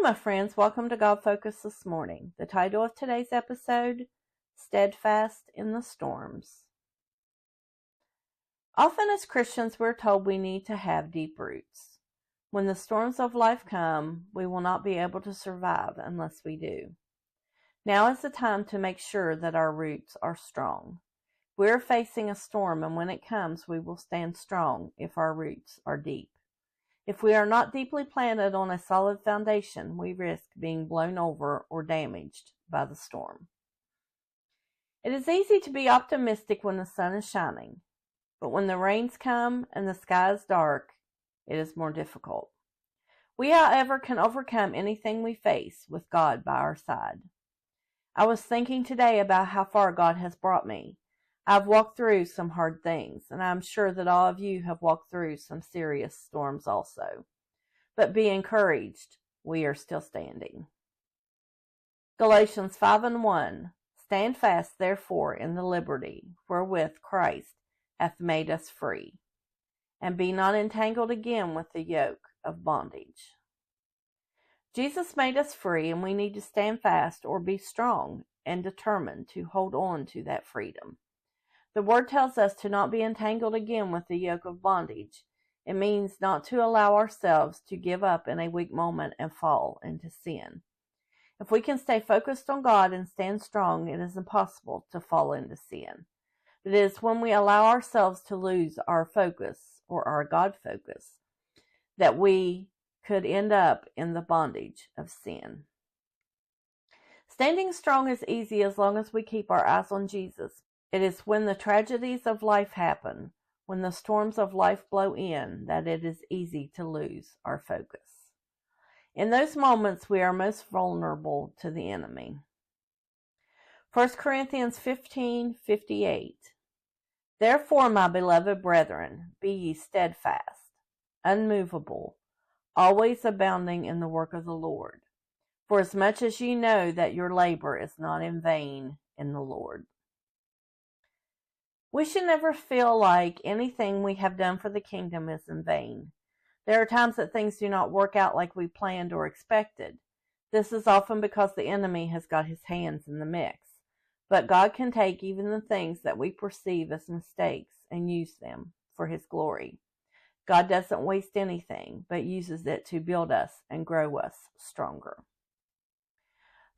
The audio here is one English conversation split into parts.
my friends. Welcome to God Focus this morning. The title of today's episode, Steadfast in the Storms. Often as Christians, we're told we need to have deep roots. When the storms of life come, we will not be able to survive unless we do. Now is the time to make sure that our roots are strong. We're facing a storm, and when it comes, we will stand strong if our roots are deep. If we are not deeply planted on a solid foundation, we risk being blown over or damaged by the storm. It is easy to be optimistic when the sun is shining, but when the rains come and the sky is dark, it is more difficult. We, however, can overcome anything we face with God by our side. I was thinking today about how far God has brought me. I've walked through some hard things, and I'm sure that all of you have walked through some serious storms also. But be encouraged, we are still standing. Galatians 5:1, Stand fast therefore in the liberty wherewith Christ hath made us free, and be not entangled again with the yoke of bondage. Jesus made us free, and we need to stand fast or be strong and determined to hold on to that freedom. The word tells us to not be entangled again with the yoke of bondage. It means not to allow ourselves to give up in a weak moment and fall into sin. If we can stay focused on God and stand strong, it is impossible to fall into sin. It is when we allow ourselves to lose our focus or our God focus that we could end up in the bondage of sin. Standing strong is easy as long as we keep our eyes on Jesus. It is when the tragedies of life happen, when the storms of life blow in, that it is easy to lose our focus. In those moments, we are most vulnerable to the enemy. 1 Corinthians 15:58. Therefore, my beloved brethren, be ye steadfast, unmovable, always abounding in the work of the Lord, for as much as ye know that your labor is not in vain in the Lord. We should never feel like anything we have done for the kingdom is in vain. There are times that things do not work out like we planned or expected. This is often because the enemy has got his hands in the mix. But God can take even the things that we perceive as mistakes and use them for his glory. God doesn't waste anything, but uses it to build us and grow us stronger.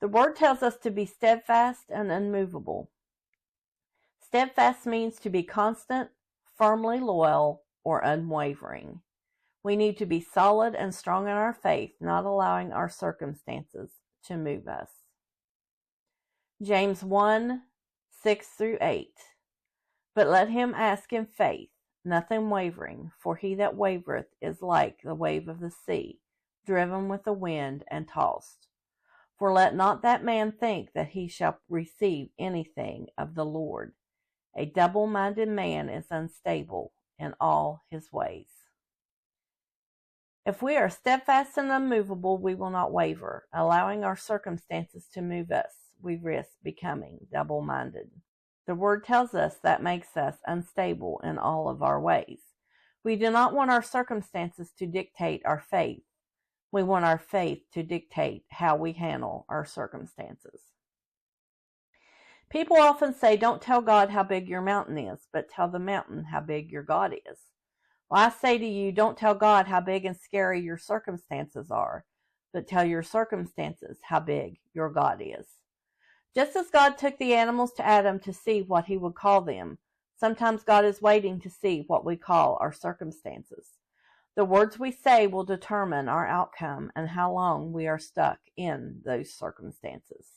The word tells us to be steadfast and unmovable. Steadfast means to be constant, firmly loyal, or unwavering. We need to be solid and strong in our faith, not allowing our circumstances to move us. James 1:6-8. But let him ask in faith, nothing wavering, for he that wavereth is like the wave of the sea, driven with the wind and tossed. For let not that man think that he shall receive anything of the Lord. A double-minded man is unstable in all his ways. If we are steadfast and unmovable, we will not waver. Allowing our circumstances to move us, we risk becoming double-minded. The word tells us that makes us unstable in all of our ways. We do not want our circumstances to dictate our faith. We want our faith to dictate how we handle our circumstances. People often say, don't tell God how big your mountain is, but tell the mountain how big your God is. Well, I say to you, don't tell God how big and scary your circumstances are, but tell your circumstances how big your God is. Just as God took the animals to Adam to see what he would call them, sometimes God is waiting to see what we call our circumstances. The words we say will determine our outcome and how long we are stuck in those circumstances.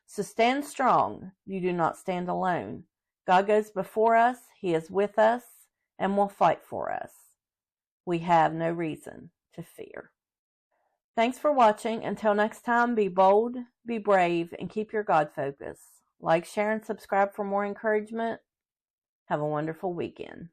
So stand strong. You do not stand alone. God goes before us. He is with us and will fight for us. We have no reason to fear. Thanks for watching. Until next time, be bold, be brave, and keep your God focus. Like, share, and subscribe for more encouragement. Have a wonderful weekend.